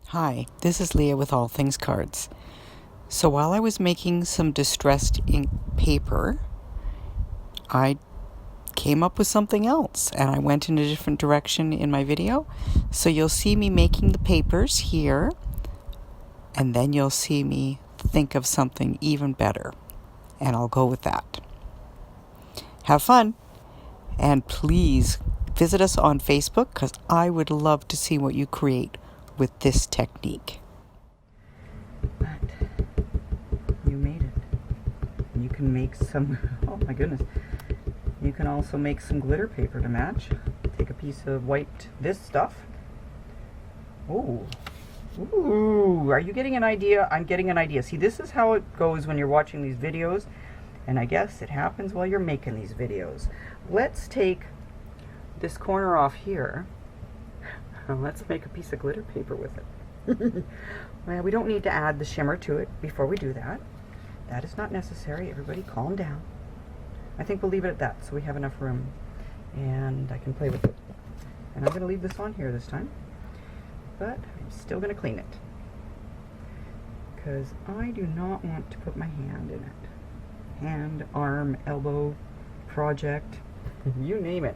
Hi, this is Leah with All Things Cards. So while I was making some distressed ink paper, I came up with something else and I went in a different direction in my video. So you'll see me making the papers here, and then you'll see me think of something even better, and I'll go with that. Have fun, and please visit us on Facebook because I would love to see what you create with this technique. But you made it. You can make some, oh my goodness, you can also make some glitter paper to match. Take a piece of white, this stuff. Ooh, are you getting an idea? I'm getting an idea. See, this is how it goes when you're watching these videos, and I guess it happens while you're making these videos. Let's take this corner off here. Let's make a piece of glitter paper with it. Well, we don't need to add the shimmer to it before we do that. That is not necessary. Everybody calm down. I think we'll leave it at that so we have enough room and I can play with it. And I'm going to leave this on here this time, but I'm still going to clean it because I do not want to put my hand in it. Hand, arm, elbow, project, you name it.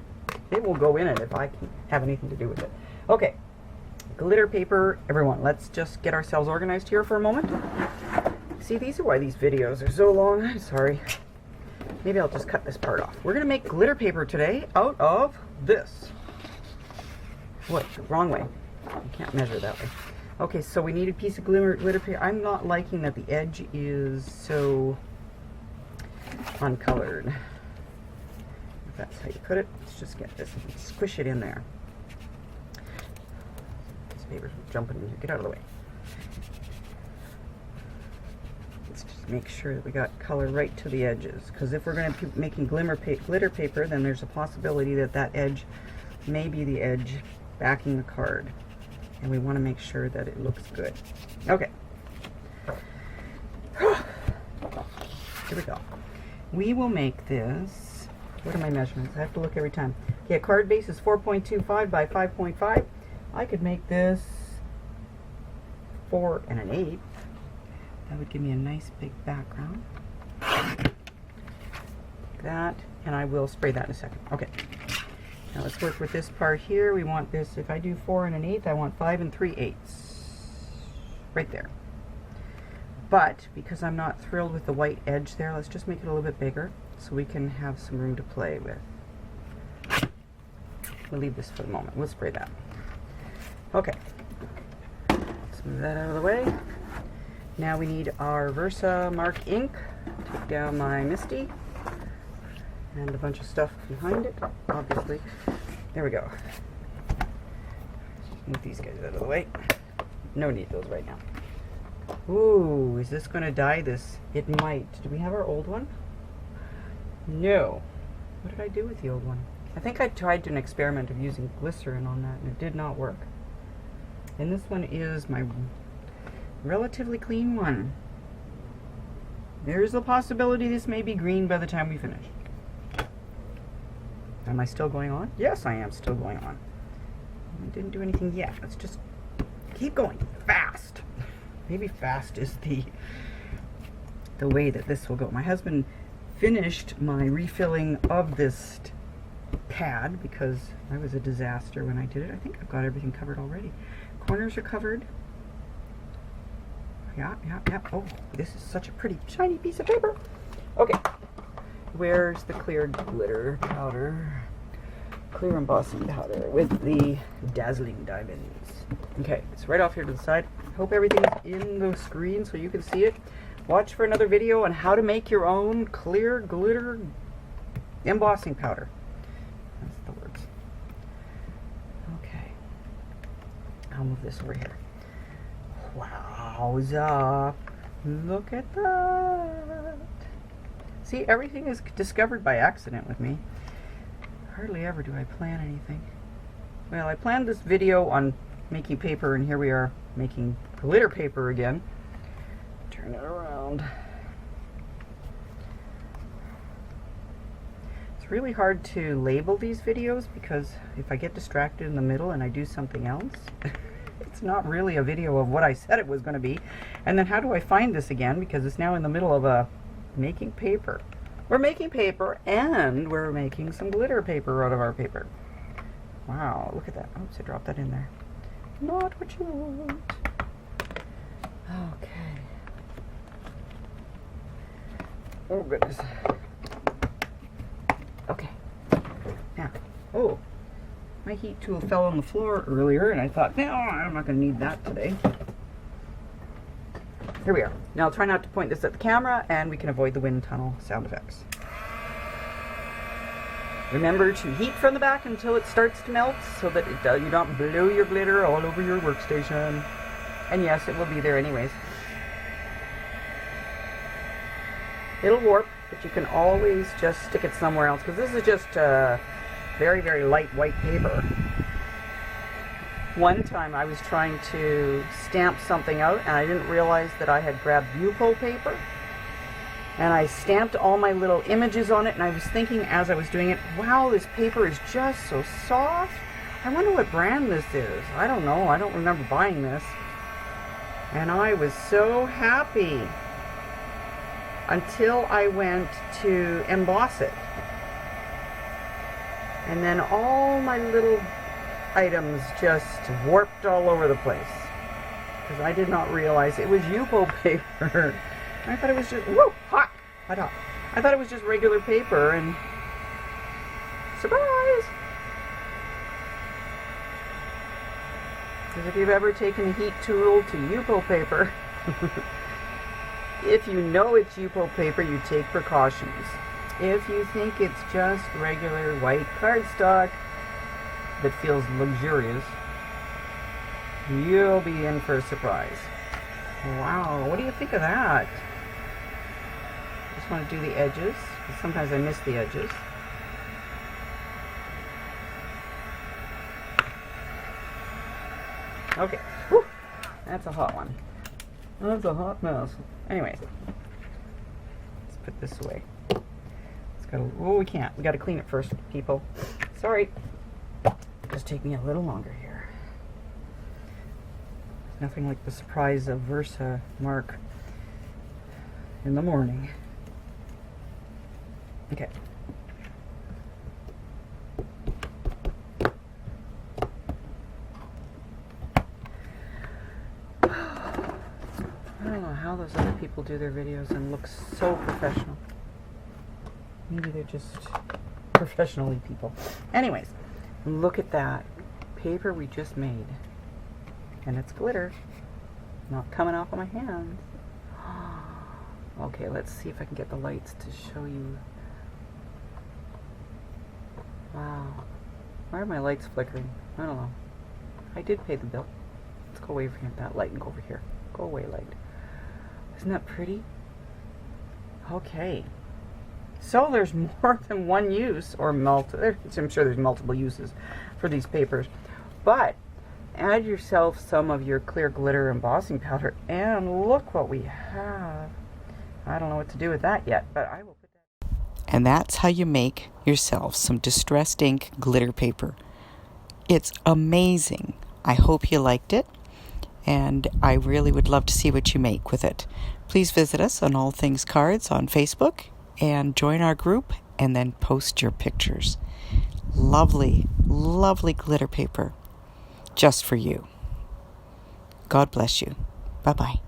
It will go in it if I can have anything to do with it. Okay, glitter paper, everyone, let's just get ourselves organized here for a moment. See, these are why these videos are so long. I'm sorry. Maybe I'll just cut this part off. We're going to make glitter paper today out of this. What? Wrong way. You can't measure that way. Okay, so we need a piece of glitter paper. I'm not liking that the edge is so uncolored. If that's how you put it, let's just get this and squish it in there. Paper's jumping in here. Get out of the way. Let's just make sure that we got color right to the edges, because if we're going to be making glitter paper, then there's a possibility that that edge may be the edge backing the card, and we want to make sure that it looks good. Okay. Here we go. We will make this. What are my measurements? I have to look every time. Okay, a card base is 4.25 by 5.5. I could make this 4 1/8. That would give me a nice big background. Like that, and I will spray that in a second. Okay. Now let's work with this part here. We want this, if I do 4 1/8, I want 5 3/8. Right there. But because I'm not thrilled with the white edge there, let's just make it a little bit bigger so we can have some room to play with. We'll leave this for the moment. We'll spray that. Okay, let's move that out of the way. Now we need our Versamark ink. Take down my Misty and a bunch of stuff behind it, obviously. There we go. Just move these guys out of the way. No need those right now. Ooh, is this going to dye this? It might. Do we have our old one? No. What did I do with the old one? I think I tried an experiment of using glycerin on that and it did not work. And this one is my relatively clean one. There's a possibility this may be green by the time we finish. Am I still going on? Yes, I am still going on. I didn't do anything yet. Let's just keep going fast. Maybe fast is the way that this will go. My husband finished my refilling of this pad because I was a disaster when I did it. I think I've got everything covered already. Corners are covered. Yeah. Oh, this is such a pretty shiny piece of paper. Okay, where's the clear glitter powder? Clear embossing powder with the dazzling diamonds. Okay, it's right off here to the side. Hope everything's in the screen so you can see it. Watch for another video on how to make your own clear glitter embossing powder. That's the words. Okay. I'll move this over here. Wowza. Look at that. See, everything is discovered by accident with me. Hardly ever do I plan anything. Well, I planned this video on making paper, and here we are making glitter paper again. Turn it around. It's really hard to label these videos because if I get distracted in the middle and I do something else, that's not really a video of what I said it was going to be. And then how do I find this again? Because it's now in the middle of making paper. We're making paper, and we're making some glitter paper out of our paper. Wow, look at that. Oops, I dropped that in there. Not what you want. Okay. Oh, goodness. Okay. Now, oh, my heat tool fell on the floor earlier, and I thought, no, I'm not going to need that today. Here we are. Now, I'll try not to point this at the camera, and we can avoid the wind tunnel sound effects. Remember to heat from the back until it starts to melt, so that you don't blow your glitter all over your workstation. And yes, it will be there anyways. It'll warp, but you can always just stick it somewhere else, because this is just very, very light white paper. One time I was trying to stamp something out, and I didn't realize that I had grabbed Yupo paper. And I stamped all my little images on it, and I was thinking as I was doing it, wow, this paper is just so soft. I wonder what brand this is. I don't know. I don't remember buying this. And I was so happy until I went to emboss it. And then all my little items just warped all over the place, because I did not realize it was Yupo paper. I thought it was just, whoa, hot. I thought it was just regular paper, and surprise! Because if you've ever taken a heat tool to Yupo paper, if you know it's Yupo paper, you take precautions. If you think it's just regular white cardstock that feels luxurious, you'll be in for a surprise. Wow, what do you think of that? Just want to do the edges, because sometimes I miss the edges. Okay, whew, that's a hot one. That's a hot mess. Anyways, let's put this away. It's got a, oh, we can't. We got to clean it first, people. Sorry. Just take me a little longer here. Nothing like the surprise of Versa mark in the morning. Okay. I don't know how those other people do their videos and look so professional. Maybe they're just professionally people. Anyways, look at that paper we just made. And it's glitter. Not coming off of my hands. Okay, let's see if I can get the lights to show you. Wow. Why are my lights flickering? I don't know. I did pay the bill. Let's go away from that light and go over here. Go away, light. Isn't that pretty? Okay. So there's more than one use, or I'm sure there's multiple uses for these papers. But add yourself some of your clear glitter embossing powder, and look what we have. I don't know what to do with that yet, but I will put that. And that's how you make yourself some distressed ink glitter paper. It's amazing. I hope you liked it, and I really would love to see what you make with it. Please visit us on All Things Cards on Facebook and join our group, and then post your pictures. Lovely, lovely glitter paper just for you. God bless you. Bye-bye.